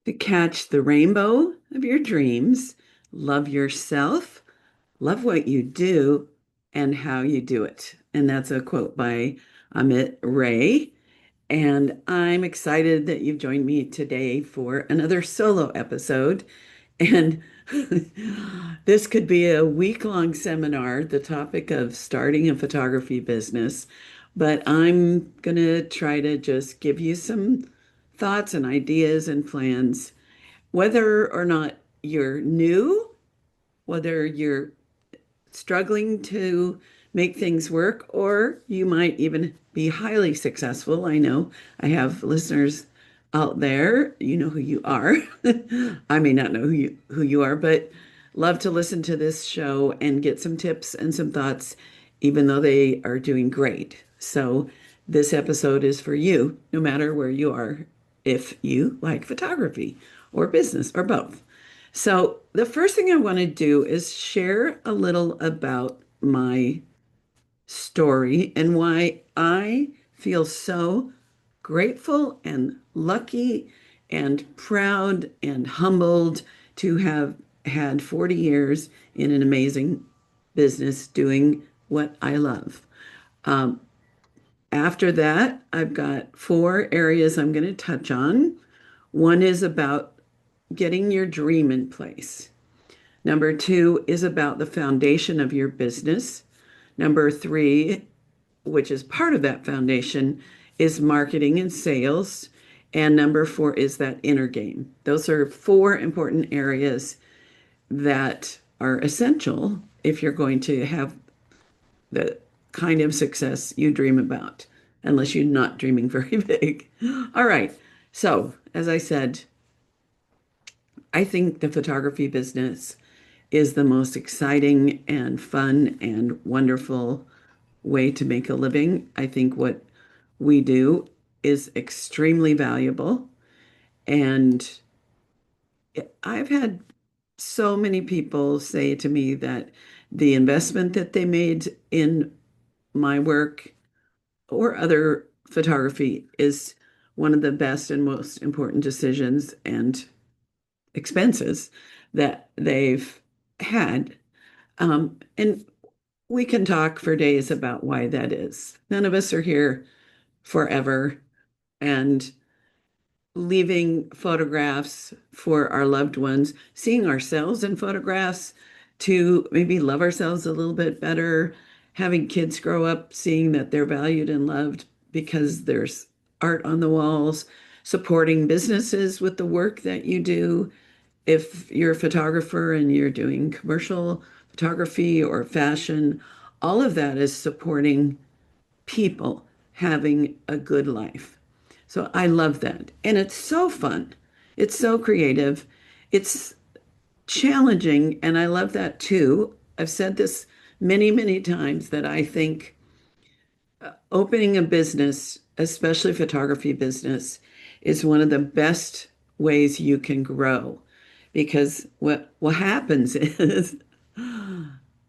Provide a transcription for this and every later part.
to catch the rainbow of your dreams, love yourself, love what you do, and how you do it. And that's a quote by Amit Ray. And I'm excited that you've joined me today for another solo episode. And this could be a week-long seminar, the topic of starting a photography business. But I'm going to try to just give you some thoughts and ideas and plans, whether or not you're new, whether you're struggling to make things work, or you might even be highly successful. I know I have listeners out there. You know who you are. I may not know who you are, but love to listen to this show and get some tips and some thoughts, even though they are doing great. So this episode is for you, no matter where you are, if you like photography or business or both. So, the first thing I want to do is share a little about my story and why I feel so grateful and lucky and proud and humbled to have had 40 years in an amazing business doing what I love. Um, After that, I've got four areas I'm going to touch on. One is about getting your dream in place. Number two is about the foundation of your business. Number three, which is part of that foundation, is marketing and sales. And number four is that inner game. Those are four important areas that are essential if you're going to have the kind of success you dream about, unless you're not dreaming very big. All right. So, as I said, I think the photography business is the most exciting and fun and wonderful way to make a living. I think what we do is extremely valuable. And I've had so many people say to me that the investment that they made in my work or other photography is one of the best and most important decisions and expenses that they've had. And we can talk for days about why that is. None of us are here forever, and leaving photographs for our loved ones, seeing ourselves in photographs to maybe love ourselves a little bit better, having kids grow up seeing that they're valued and loved because there's art on the walls, supporting businesses with the work that you do. If you're a photographer and you're doing commercial photography or fashion, all of that is supporting people having a good life. So I love that. And it's so fun. It's so creative. It's challenging. And I love that too. I've said this many, many times that I think opening a business, especially photography business, is one of the best ways you can grow. Because what happens is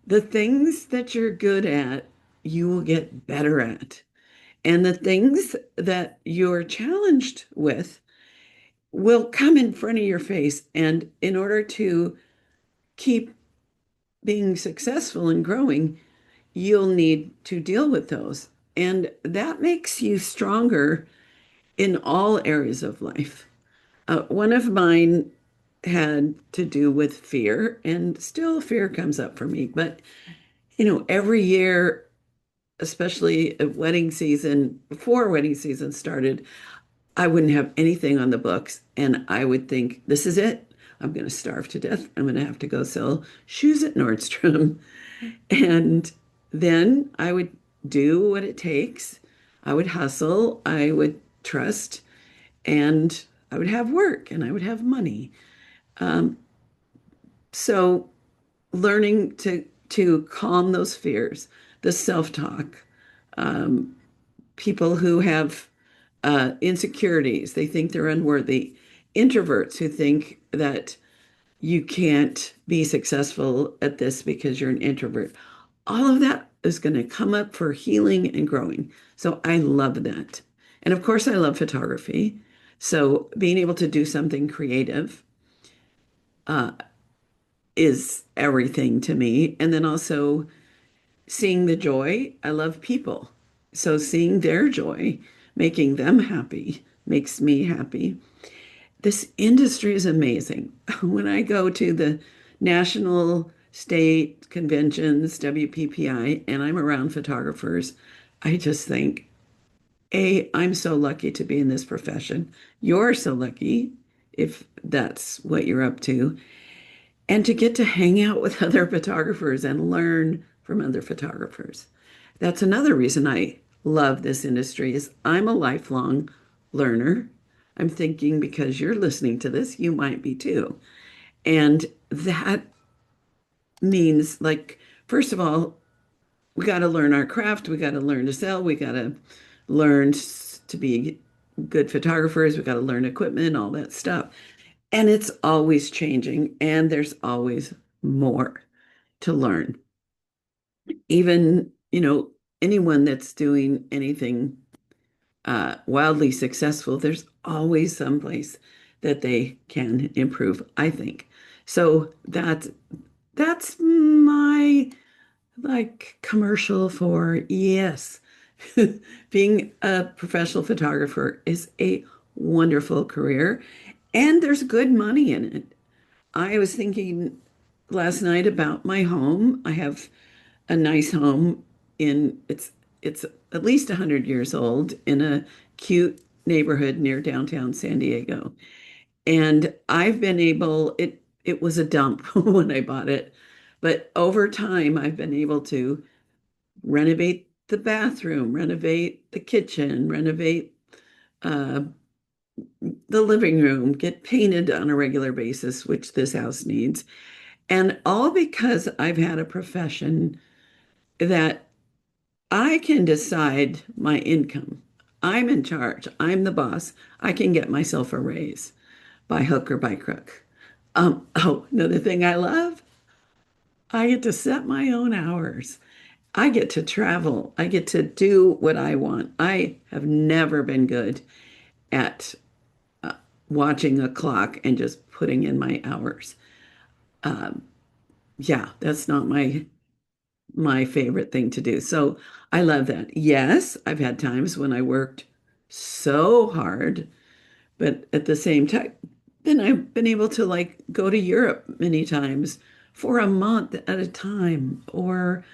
the things that you're good at, you will get better at. And the things that you're challenged with will come in front of your face. And in order to keep being successful and growing, you'll need to deal with those. And that makes you stronger in all areas of life. One of mine had to do with fear, and still fear comes up for me. But, every year, especially at wedding season, before wedding season started, I wouldn't have anything on the books. And I would think, this is it. I'm going to starve to death. I'm going to have to go sell shoes at Nordstrom. And then I would do what it takes. I would hustle. I would trust. And I would have work and I would have money. Um, so learning to calm those fears, the self-talk, um, people who have insecurities, they think they're unworthy, introverts who think that you can't be successful at this because you're an introvert. All of that is going to come up for healing and growing. So I love that. And of course, I love photography. So being able to do something creative uh, is everything to me. And then also seeing the joy. I love people. So seeing their joy, making them happy, makes me happy. This industry is amazing. When I go to the national state conventions, WPPI, and I'm around photographers, I just think, I'm so lucky to be in this profession. You're so lucky if that's what you're up to. And to get to hang out with other photographers and learn from other photographers. That's another reason I love this industry is I'm a lifelong learner. I'm thinking because you're listening to this, you might be too. And that means like first of all, we got to learn our craft, we got to learn to sell, we got to learn to be good photographers, we got to learn equipment, all that stuff. And it's always changing and there's always more to learn. Even, anyone that's doing anything wildly successful, there's always someplace that they can improve, I think. So that's my like commercial for yes. Being a professional photographer is a wonderful career and there's good money in it. I was thinking last night about my home. I have a nice home in it's at least 100 years old in a cute neighborhood near downtown San Diego. And I've been able it was a dump when I bought it, but over time I've been able to renovate the bathroom, renovate the kitchen, renovate uh, the living room, get painted on a regular basis, which this house needs. And all because I've had a profession that I can decide my income. I'm in charge. I'm the boss. I can get myself a raise by hook or by crook. Another thing I love, I get to set my own hours. I get to travel. I get to do what I want. I have never been good at uh, watching a clock and just putting in my hours. Um, yeah, that's not my favorite thing to do. So I love that. Yes, I've had times when I worked so hard, but at the same time, then I've been able to like go to Europe many times for a month at a time or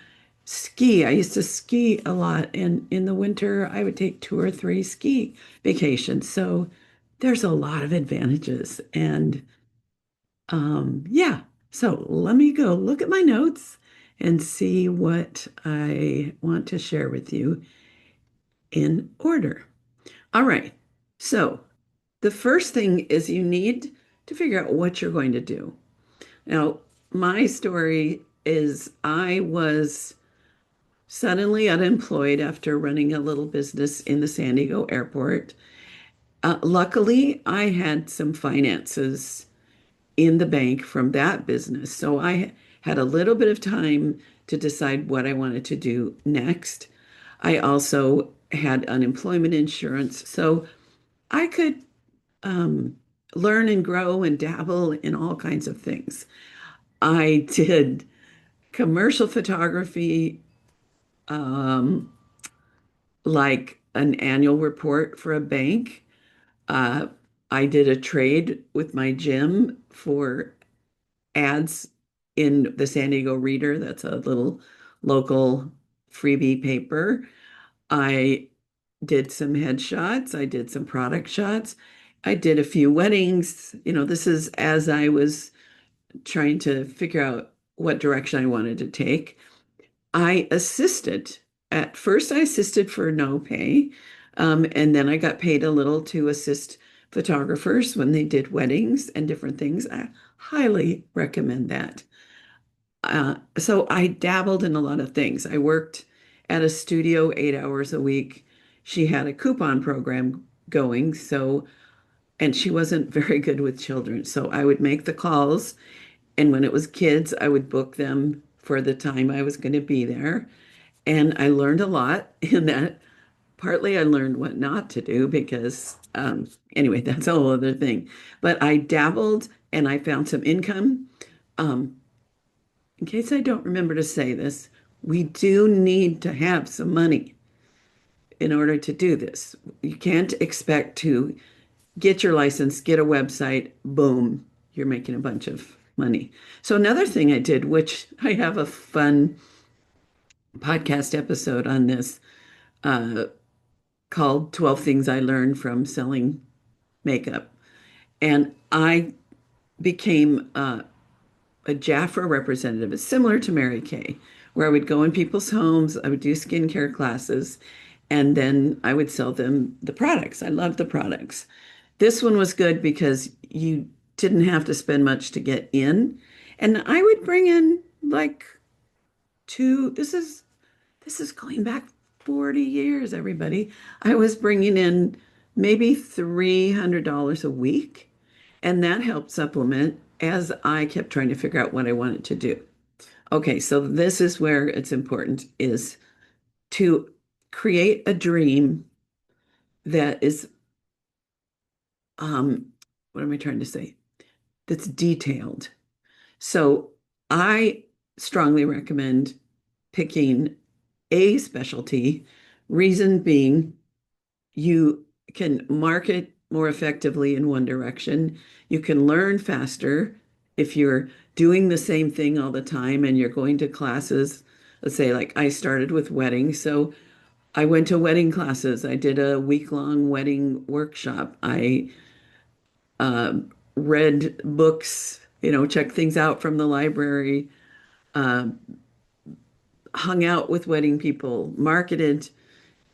ski. I used to ski a lot, and in the winter, I would take 2 or 3 ski vacations. So there's a lot of advantages. And yeah, so let me go look at my notes and see what I want to share with you in order. All right. So the first thing is you need to figure out what you're going to do. Now, my story is I was suddenly unemployed after running a little business in the San Diego airport. Luckily, I had some finances in the bank from that business. So I had a little bit of time to decide what I wanted to do next. I also had unemployment insurance. So I could um, learn and grow and dabble in all kinds of things. I did commercial photography, um, like an annual report for a bank. Uh, I did a trade with my gym for ads in the San Diego Reader. That's a little local freebie paper. I did some headshots. I did some product shots. I did a few weddings. This is as I was trying to figure out what direction I wanted to take. I assisted. At first, I assisted for no pay. And then I got paid a little to assist photographers when they did weddings and different things. I highly recommend that. So I dabbled in a lot of things. I worked at a studio 8 hours a week. She had a coupon program going, and she wasn't very good with children. So I would make the calls, and when it was kids, I would book them for the time I was going to be there. And I learned a lot in that. Partly I learned what not to do because Anyway, that's a whole other thing. But I dabbled and I found some income. Um, in case I don't remember to say this, we do need to have some money in order to do this. You can't expect to get your license, get a website, boom, you're making a bunch of money. So another thing I did, which I have a fun podcast episode on this, uh, called 12 Things I Learned from Selling Makeup. And I became a Jafra representative. It's similar to Mary Kay, where I would go in people's homes, I would do skincare classes, and then I would sell them the products. I love the products. This one was good because you didn't have to spend much to get in. And I would bring in like two, this is going back 40 years, everybody. I was bringing in maybe $300 a week, and that helped supplement as I kept trying to figure out what I wanted to do. Okay, so this is where it's important is to create a dream that is um what am I trying to say? That's detailed. So I strongly recommend picking a specialty, reason being you can market more effectively in one direction. You can learn faster if you're doing the same thing all the time and you're going to classes. Let's say, like, I started with weddings. So I went to wedding classes. I did a week-long wedding workshop. I uh, read books, checked things out from the library, uh, hung out with wedding people, marketed,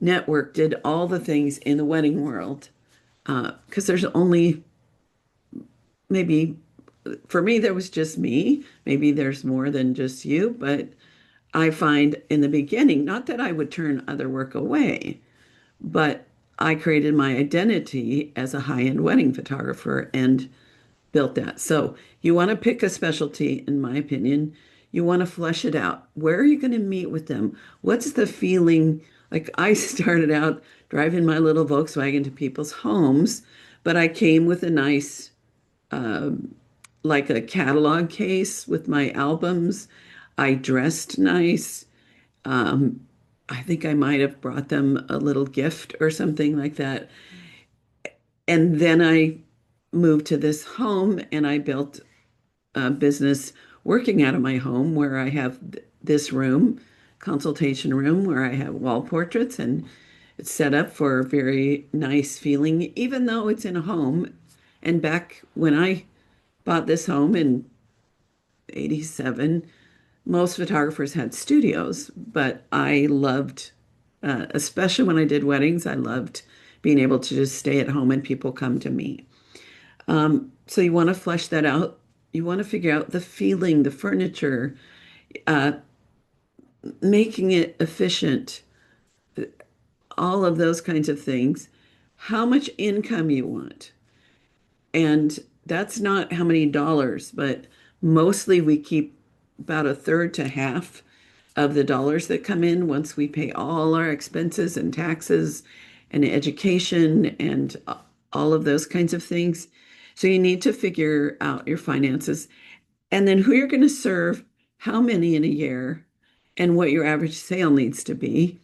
networked, did all the things in the wedding world. Because there's only maybe for me, there was just me. Maybe there's more than just you, but I find in the beginning, not that I would turn other work away, but I created my identity as a high-end wedding photographer and built that. So you want to pick a specialty, in my opinion. You want to flesh it out. Where are you going to meet with them? What's the feeling? Like I started out driving my little Volkswagen to people's homes, but I came with a nice like a catalog case with my albums. I dressed nice. Um, I think I might have brought them a little gift or something like that. And then I moved to this home and I built a business working out of my home where I have this room, consultation room, where I have wall portraits and it's set up for a very nice feeling, even though it's in a home. And back when I bought this home in 87, most photographers had studios, but I loved, especially when I did weddings, I loved being able to just stay at home and people come to me. So you want to flesh that out. You want to figure out the feeling, the furniture, uh, making it efficient, all of those kinds of things. How much income you want. And that's not how many dollars, but mostly we keep about a third to half of the dollars that come in once we pay all our expenses and taxes and education and all of those kinds of things. So you need to figure out your finances and then who you're going to serve, how many in a year, and what your average sale needs to be.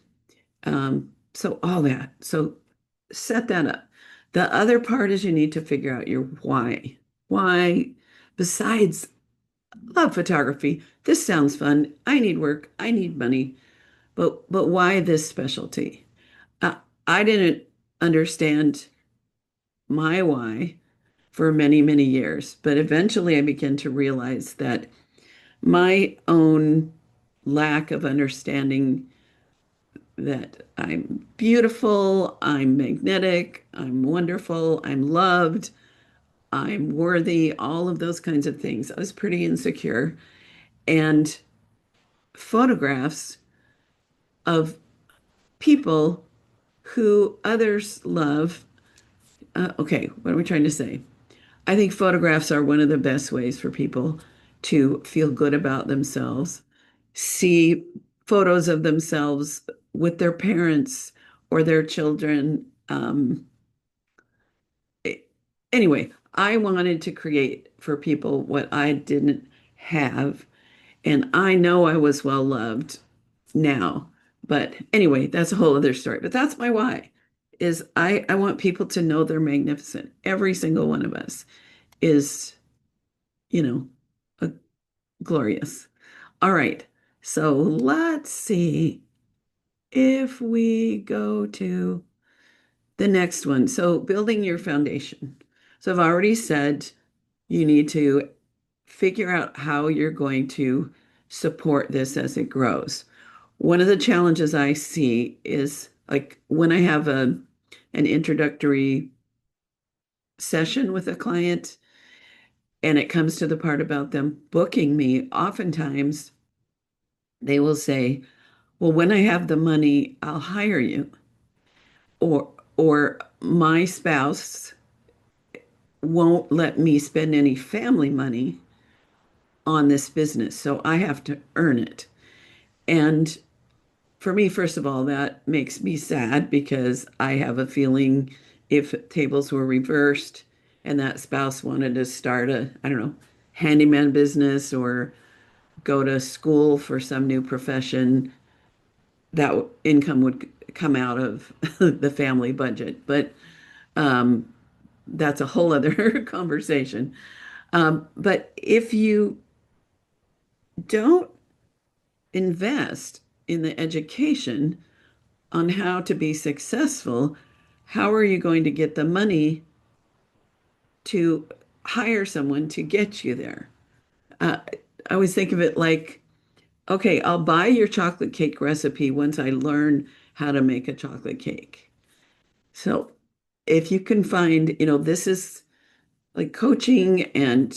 So all that. So set that up. The other part is you need to figure out your why. Why, besides love photography, this sounds fun. I need work. I need money. But why this specialty? Uh, I didn't understand my why for many, many years, but eventually I began to realize that my own lack of understanding that I'm beautiful, I'm magnetic, I'm wonderful, I'm loved, I'm worthy, all of those kinds of things. I was pretty insecure. And photographs of people who others love. Okay, what are we trying to say? I think photographs are one of the best ways for people to feel good about themselves, see photos of themselves with their parents or their children. Anyway, I wanted to create for people what I didn't have. And I know I was well loved now. But anyway, that's a whole other story. But that's my why is I want people to know they're magnificent. Every single one of us is, you know, a, glorious. All right. So let's see if we go to the next one. So building your foundation. So I've already said you need to figure out how you're going to support this as it grows. One of the challenges I see is like when I have an introductory session with a client and it comes to the part about them booking me, oftentimes they will say, "Well, when I have the money, I'll hire you." Or my spouse won't let me spend any family money on this business, so I have to earn it. And for me, first of all, that makes me sad because I have a feeling if tables were reversed and that spouse wanted to start a, I don't know, handyman business or go to school for some new profession, that income would come out of the family budget. But um, that's a whole other conversation. But if you don't invest in the education on how to be successful, how are you going to get the money to hire someone to get you there? Uh, I always think of it like, okay, I'll buy your chocolate cake recipe once I learn how to make a chocolate cake. So if you can find, this is like coaching and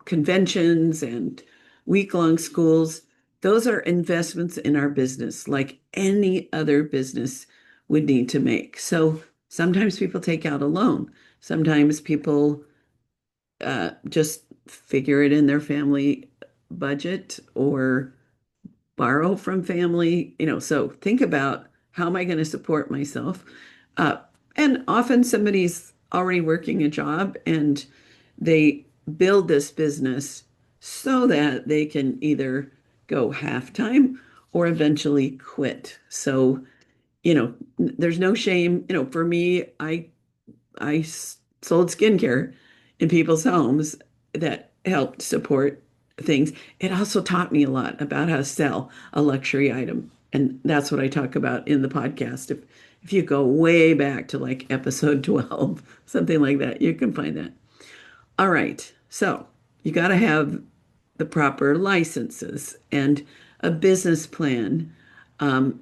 conventions and week-long schools, those are investments in our business like any other business would need to make. So sometimes people take out a loan. Sometimes people just figure it in their family budget or borrow from family, so think about how am I going to support myself? Uh, and often somebody's already working a job and they build this business so that they can either go half-time or eventually quit. So, there's no shame. For me, I sold skincare in people's homes that helped support things. It also taught me a lot about how to sell a luxury item. And that's what I talk about in the podcast. If you go way back to like episode 12, something like that, you can find that. All right. So you got to have the proper licenses and a business plan. Um,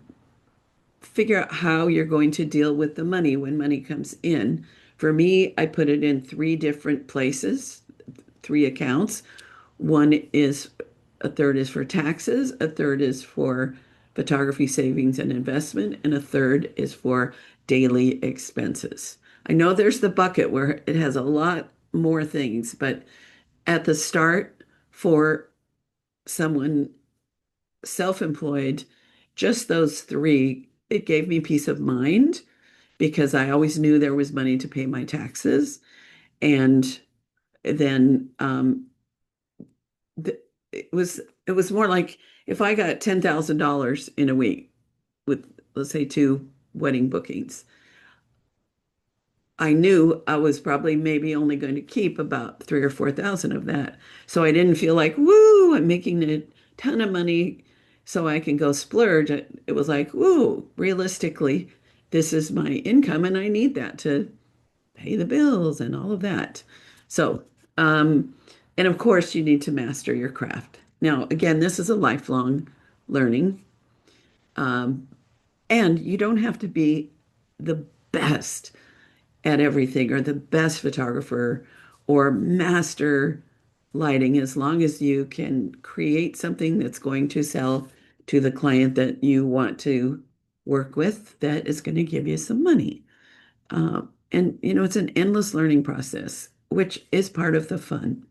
Figure out how you're going to deal with the money when money comes in. For me, I put it in three different places, three accounts. One is a third is for taxes, a third is for photography savings and investment, and a third is for daily expenses. I know there's the bucket where it has a lot more things, but at the start, for someone self-employed, just those three, it gave me peace of mind because I always knew there was money to pay my taxes. And then th it was more like if I got $10,000 in a week with, let's say, two wedding bookings, I knew I was probably maybe only going to keep about 3 or 4 thousand of that. So I didn't feel like, woo, I'm making a ton of money so I can go splurge. It was like, woo, realistically, this is my income and I need that to pay the bills and all of that. So, um, and of course, you need to master your craft. Now, again, this is a lifelong learning, um, and you don't have to be the best at everything or the best photographer or master lighting as long as you can create something that's going to sell to the client that you want to work with that is going to give you some money. And it's an endless learning process, which is part of the fun.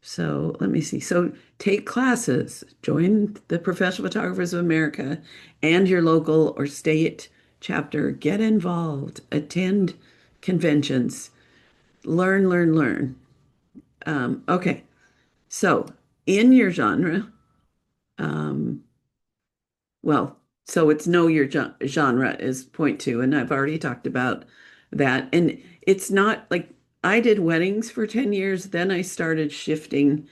So let me see. So take classes, join the Professional Photographers of America and your local or state chapter. Get involved, attend conventions, Learn, learn, learn. Okay, so in your genre, um, well, so it's know your genre is point two, and I've already talked about that. And it's not like I did weddings for 10 years, then I started shifting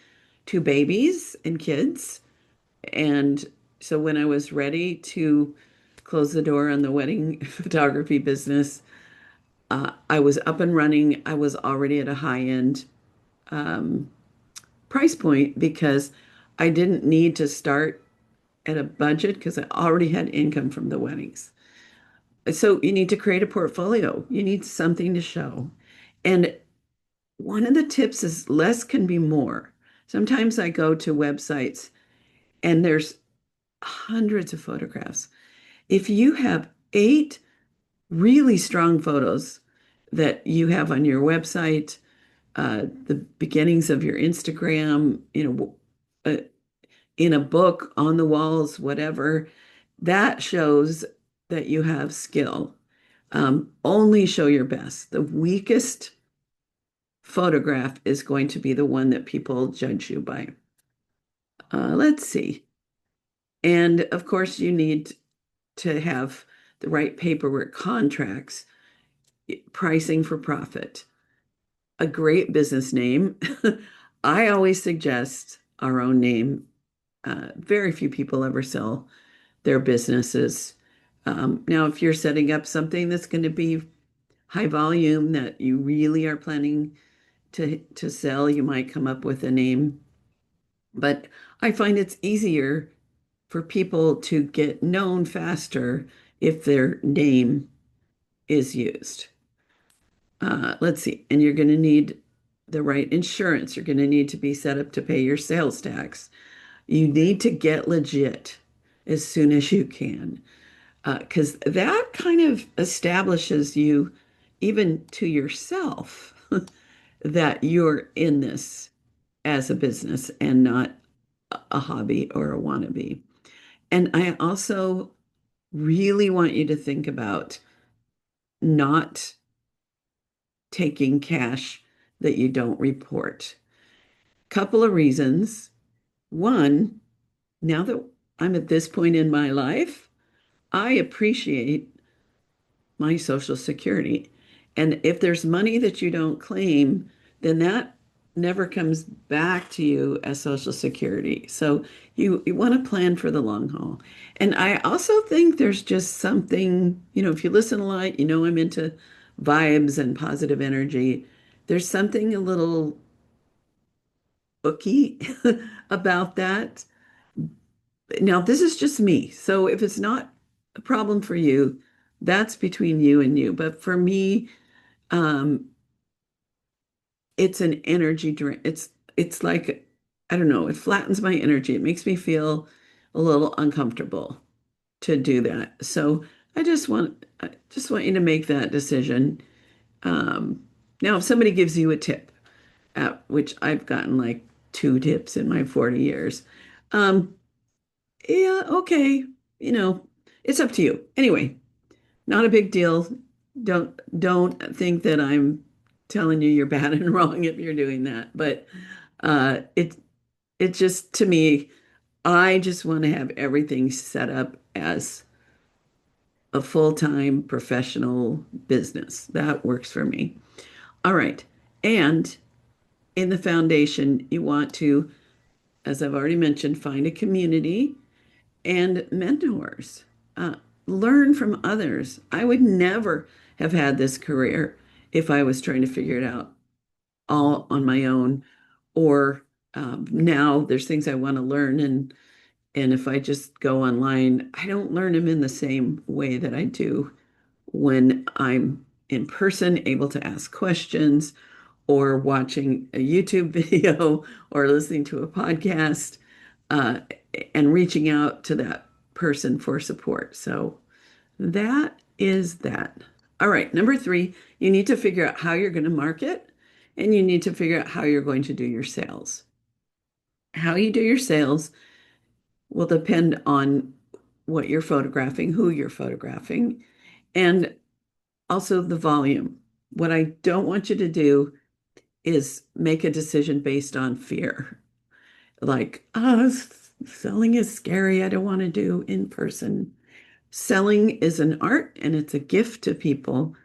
to babies and kids. And so when I was ready to close the door on the wedding photography business, I was up and running. I was already at a high end um, price point because I didn't need to start at a budget because I already had income from the weddings. So you need to create a portfolio. You need something to show. And one of the tips is less can be more. Sometimes I go to websites and there's hundreds of photographs. If you have 8 really strong photos that you have on your website, the beginnings of your Instagram, in a book, on the walls, whatever, that shows that you have skill. Only show your best. The weakest photograph is going to be the one that people judge you by. Let's see. And of course, you need to have the right paperwork, contracts, pricing for profit, a great business name. I always suggest our own name. Very few people ever sell their businesses. Now, if you're setting up something that's going to be high volume that you really are planning to sell, you might come up with a name. But I find it's easier for people to get known faster if their name is used. Let's see, and you're going to need the right insurance. You're going to need to be set up to pay your sales tax. You need to get legit as soon as you can, because that kind of establishes you, even to yourself, that you're in this as a business and not a hobby or a wannabe. And I also really want you to think about not taking cash that you don't report. Couple of reasons. One, now that I'm at this point in my life, I appreciate my Social Security. And if there's money that you don't claim, then that never comes back to you as Social Security. So you want to plan for the long haul. And I also think there's just something, if you listen a lot, I'm into vibes and positive energy. There's something a little booky about that. Now, this is just me. So if it's not a problem for you, that's between you and you. But for me, um, it's an energy drink. It's like, I don't know, it flattens my energy. It makes me feel a little uncomfortable to do that. So I just want you to make that decision. Um, Now, if somebody gives you a tip, which I've gotten like 2 tips in my 40 years, um, yeah, okay, you know, it's up to you. Anyway, not a big deal. Don't think that I'm telling you you're bad and wrong if you're doing that. But it just to me, I just want to have everything set up as a full-time professional business. That works for me. All right. And in the foundation, you want to, as I've already mentioned, find a community and mentors. Uh, Learn from others. I would never have had this career if I was trying to figure it out all on my own. Or now there's things I want to learn, and if I just go online, I don't learn them in the same way that I do when I'm in person, able to ask questions, or watching a YouTube video, or listening to a podcast, uh, and reaching out to that person for support. So that is that. All right, number three, you need to figure out how you're going to market, and you need to figure out how you're going to do your sales. How you do your sales will depend on what you're photographing, who you're photographing, and also the volume. What I don't want you to do is make a decision based on fear. Like, oh, selling is scary. I don't want to do in person. Selling is an art and it's a gift to people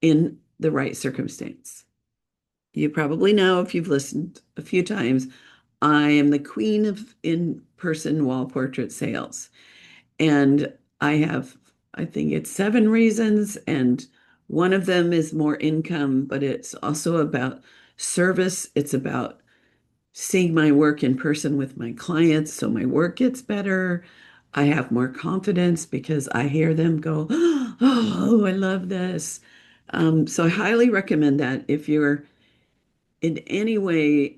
in the right circumstance. You probably know if you've listened a few times, I am the queen of in-person wall portrait sales. And I have, I think it's 7 reasons, and one of them is more income, but it's also about service. It's about seeing my work in person with my clients, so my work gets better. I have more confidence because I hear them go, "Oh, I love this." So I highly recommend that if you're in any way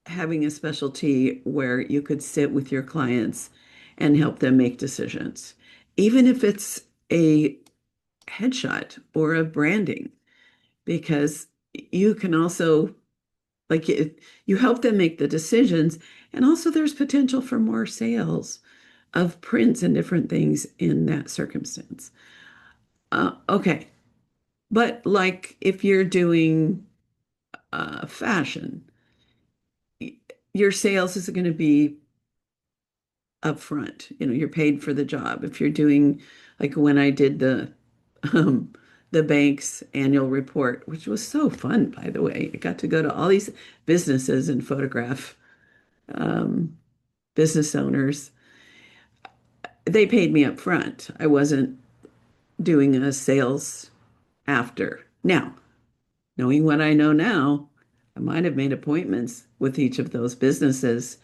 having a specialty where you could sit with your clients and help them make decisions, even if it's a headshot or a branding, because you can also you help them make the decisions, and also there's potential for more sales of prints and different things in that circumstance. Okay, but like if you're doing fashion, your sales is going to be upfront. You know, you're paid for the job. If you're doing like when I did um the bank's annual report, which was so fun, by the way. I got to go to all these businesses and photograph um business owners. They paid me up front. I wasn't doing a sales after. Now, knowing what I know now, I might have made appointments with each of those businesses,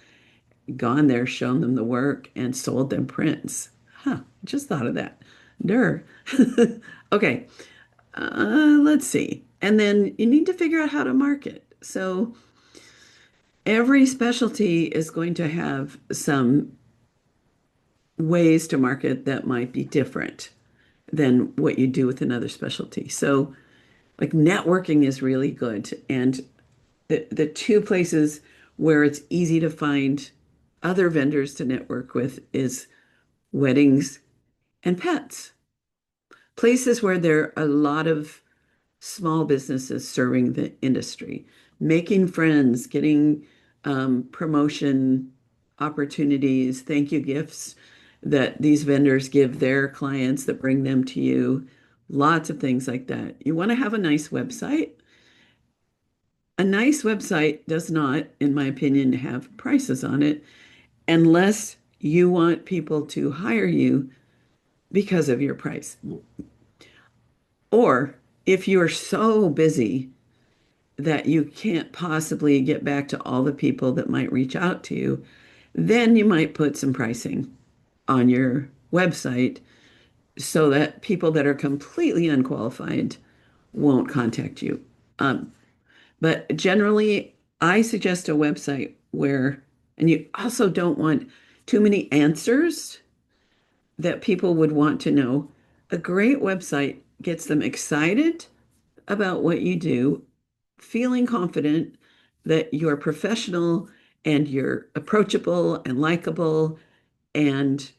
gone there, shown them the work, and sold them prints. Huh, just thought of that. Dur. Okay, let's see. And then you need to figure out how to market. So every specialty is going to have some ways to market that might be different than what you do with another specialty. So, like networking is really good. And the two places where it's easy to find other vendors to network with is weddings and pets. Places where there are a lot of small businesses serving the industry, making friends, getting promotion opportunities, thank you gifts that these vendors give their clients that bring them to you, lots of things like that. You want to have a nice website. A nice website does not, in my opinion, have prices on it unless you want people to hire you because of your price. Or if you're so busy that you can't possibly get back to all the people that might reach out to you, then you might put some pricing on your website so that people that are completely unqualified won't contact you. Um, but generally, I suggest a website where, and you also don't want too many answers that people would want to know. A great website gets them excited about what you do, feeling confident that you're professional and you're approachable and likable, and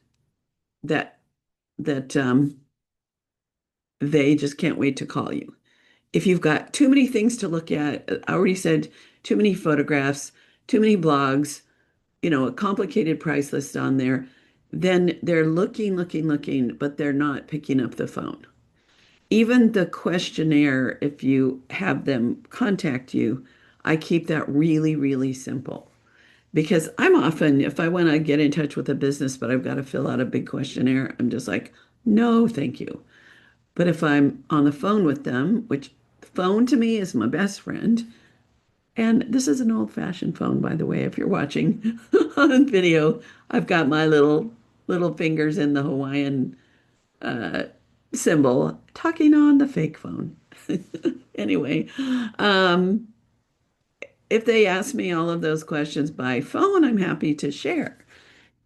that that they just can't wait to call you. If you've got too many things to look at, I already said too many photographs, too many blogs, a complicated price list on there, then they're looking, but they're not picking up the phone. Even the questionnaire, if you have them contact you, I keep that really, really simple because I'm often, if I want to get in touch with a business, but I've got to fill out a big questionnaire, I'm just like, no, thank you. But if I'm on the phone with them, which the phone to me is my best friend, and this is an old-fashioned phone, by the way, if you're watching on video, I've got my little fingers in the Hawaiian uh, symbol, talking on the fake phone. Anyway, um, if they ask me all of those questions by phone, I'm happy to share,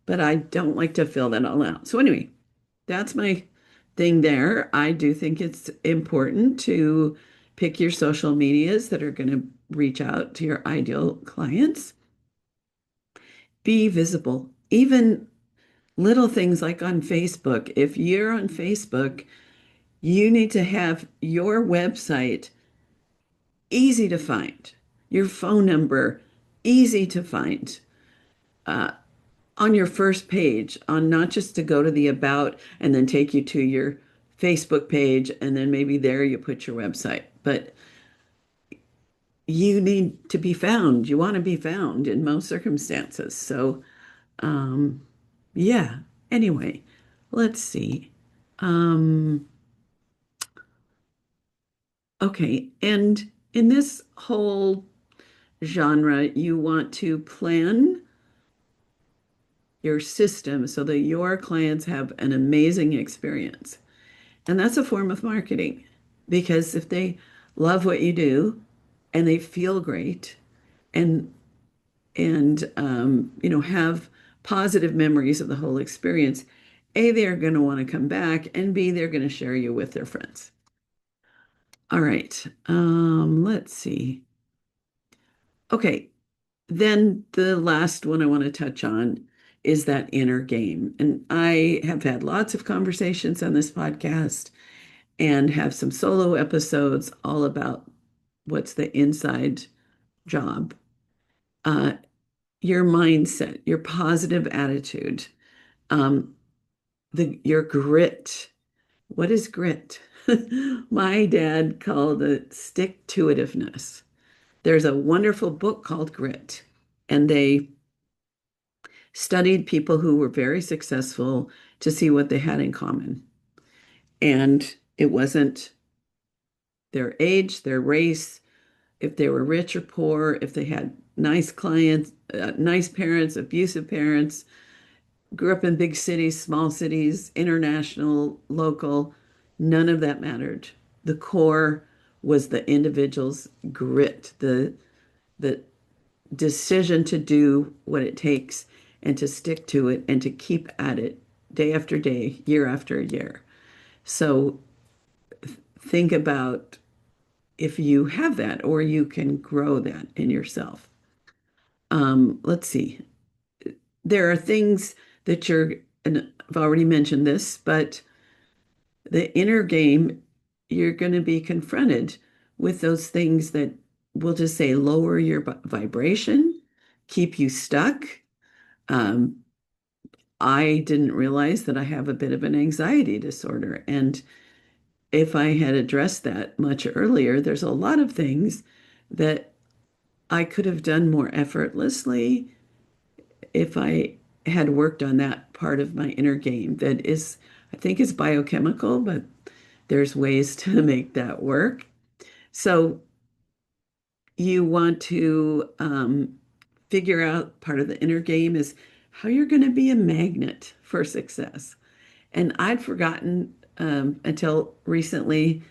but I don't like to fill that all out. So anyway, that's my thing there. I do think it's important to pick your social medias that are going to reach out to your ideal clients. Be visible. Even little things like on Facebook. If you're on Facebook, you need to have your website easy to find. your phone number, easy to find. Uh, on your first page, on not just to go to the about and then take you to your Facebook page, and then maybe there you put your website. But you need to be found. You want to be found in most circumstances. So, um, yeah. Anyway, let's see. Um, okay. And in this whole genre, you want to plan your system so that your clients have an amazing experience. And that's a form of marketing because if they love what you do and they feel great and have positive memories of the whole experience, A, they're going to want to come back, and B, they're going to share you with their friends. All right. Let's see. Okay. Then the last one I want to touch on is that inner game. And I have had lots of conversations on this podcast and have some solo episodes all about what's the inside job. Uh, your mindset, your positive attitude, um, your grit. What is grit? My dad called it stick-to-itiveness. There's a wonderful book called Grit, and they studied people who were very successful to see what they had in common. And it wasn't their age, their race, if they were rich or poor, if they had nice clients, nice parents, abusive parents, grew up in big cities, small cities, international, local, none of that mattered. The core was the individual's grit, the decision to do what it takes and to stick to it and to keep at it day after day, year after year. So think about if you have that or you can grow that in yourself. Let's see. There are things that and I've already mentioned this, but the inner game, you're going to be confronted with those things that we'll just say lower your vibration, keep you stuck. Um, I didn't realize that I have a bit of an anxiety disorder. And if I had addressed that much earlier, there's a lot of things that I could have done more effortlessly if I had worked on that part of my inner game that is, I think is biochemical, but there's ways to make that work. So you want to figure out part of the inner game is how you're going to be a magnet for success. And I'd forgotten until recently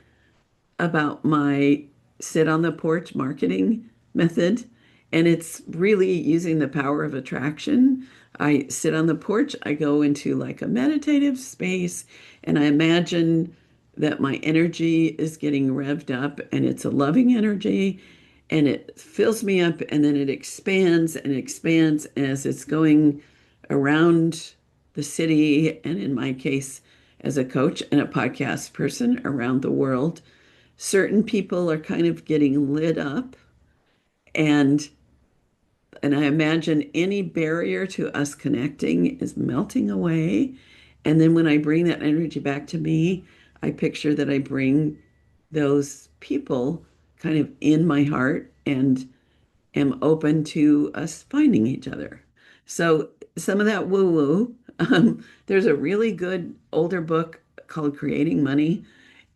about my sit on the porch marketing method. And it's really using the power of attraction. I sit on the porch, I go into like a meditative space, and I imagine that my energy is getting revved up and it's a loving energy and it fills me up and then it expands and expands as it's going around the city. And in my case, as a coach and a podcast person around the world, certain people are kind of getting lit up and I imagine any barrier to us connecting is melting away. And then when I bring that energy back to me, I picture that I bring those people kind of in my heart and am open to us finding each other. So some of that woo-woo. There's a really good older book called Creating Money,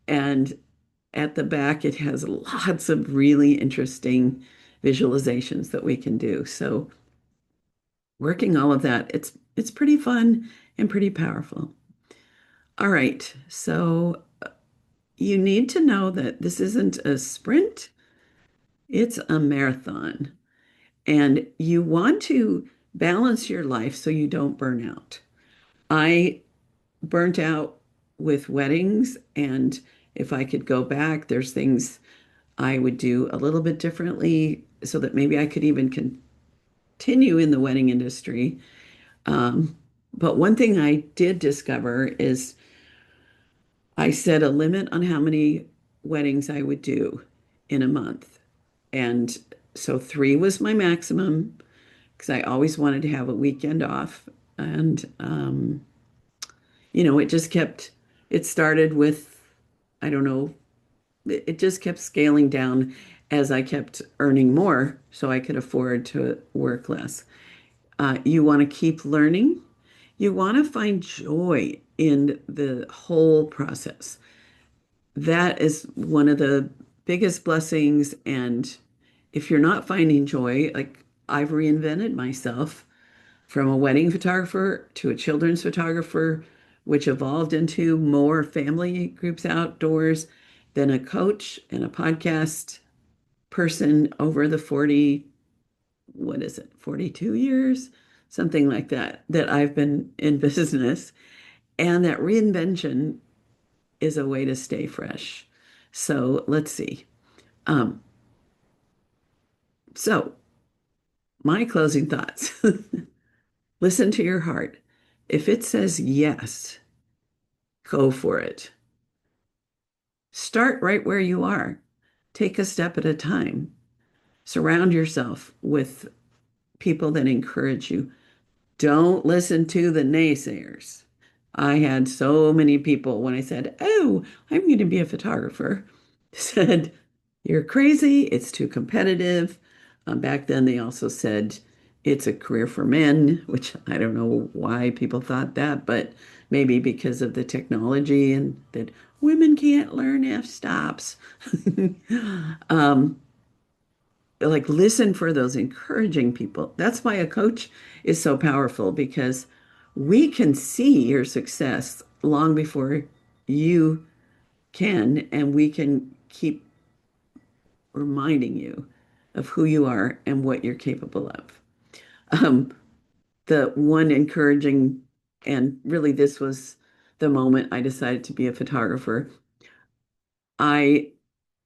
and at the back it has lots of really interesting visualizations that we can do. So working all of that, it's pretty fun and pretty powerful. All right, so you need to know that this isn't a sprint, it's a marathon. And you want to balance your life so you don't burn out. I burnt out with weddings, and if I could go back, there's things I would do a little bit differently so that maybe I could even continue in the wedding industry. Um, but one thing I did discover is I set a limit on how many weddings I would do in a month. And So three was my maximum because I always wanted to have a weekend off. And, it just kept, it started with, I don't know, it just kept scaling down as I kept earning more so I could afford to work less. You want to keep learning. You want to find joy in the whole process. That is one of the biggest blessings. And if you're not finding joy, like I've reinvented myself from a wedding photographer to a children's photographer, which evolved into more family groups outdoors, then a coach and a podcast person over the 40, what is it, 42 years? Something like that, that I've been in business. And that reinvention is a way to stay fresh. So let's see. Um, so my closing thoughts. Listen to your heart. If it says yes, go for it. Start right where you are. Take a step at a time. Surround yourself with people that encourage you. Don't listen to the naysayers. I had so many people when I said, "Oh, I'm going to be a photographer," said, "You're crazy. It's too competitive." Back then, they also said it's a career for men, which I don't know why people thought that, but maybe because of the technology and that women can't learn f-stops. um, like listen for those encouraging people. That's why a coach is so powerful because we can see your success long before you can, and we can keep reminding you of who you are and what you're capable of. Um, the one encouraging, and really this was the moment I decided to be a photographer. I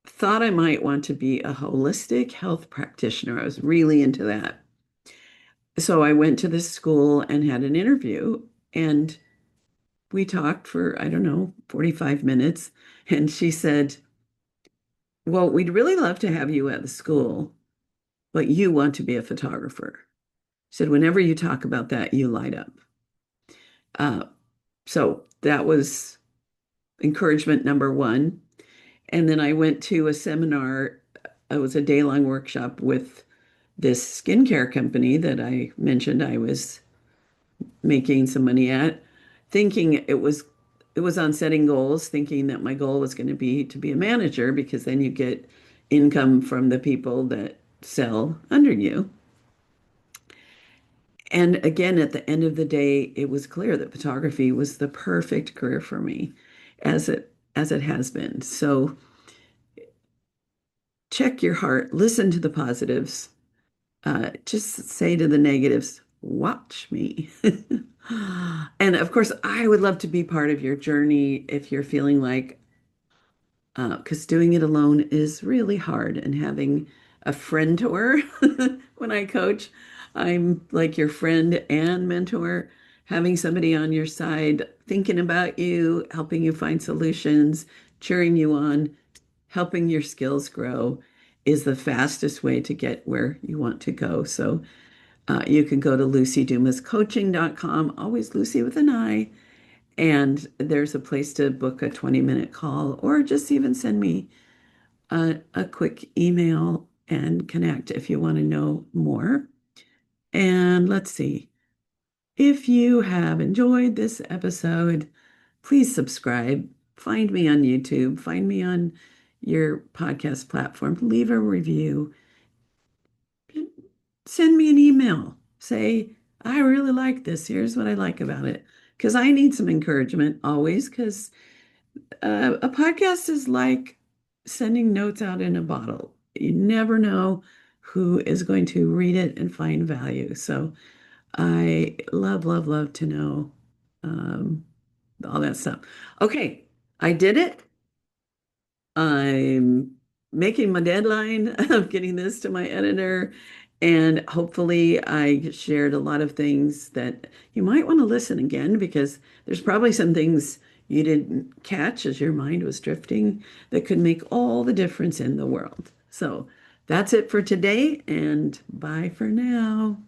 thought I might want to be a holistic health practitioner. I was really into that. So I went to this school and had an interview, and we talked for, I don't know, 45 minutes. And she said, "Well, we'd really love to have you at the school, but you want to be a photographer." She said, "Whenever you talk about that, you light up." Uh, so that was encouragement number one. And then I went to a seminar. It was a day-long workshop with this skincare company that I mentioned I was making some money at, thinking it was on setting goals, thinking that my goal was going to be a manager because then you get income from the people that sell under you. And again, at the end of the day, it was clear that photography was the perfect career for me, as it has been. So check your heart, listen to the positives, just say to the negatives, "Watch me." And of course, I would love to be part of your journey if you're feeling like, because doing it alone is really hard, and having a friend-tor when I coach, I'm like your friend and mentor, having somebody on your side, thinking about you, helping you find solutions, cheering you on, helping your skills grow is the fastest way to get where you want to go. So you can go to lucidumascoaching.com, always Lucy with an I, and there's a place to book a 20-minute call or just even send me a quick email and connect if you want to know more. And let's see. If you have enjoyed this episode, please subscribe. Find me on YouTube. Find me on your podcast platform. Leave a review. Send me an email. Say, "I really like this. Here's what I like about it." Because I need some encouragement always, because a podcast is like sending notes out in a bottle. You never know who is going to read it and find value. So I love, love, love to know um, all that stuff. Okay, I did it. I'm making my deadline of getting this to my editor. And hopefully, I shared a lot of things that you might want to listen again because there's probably some things you didn't catch as your mind was drifting that could make all the difference in the world. So, That's it for today, and bye for now.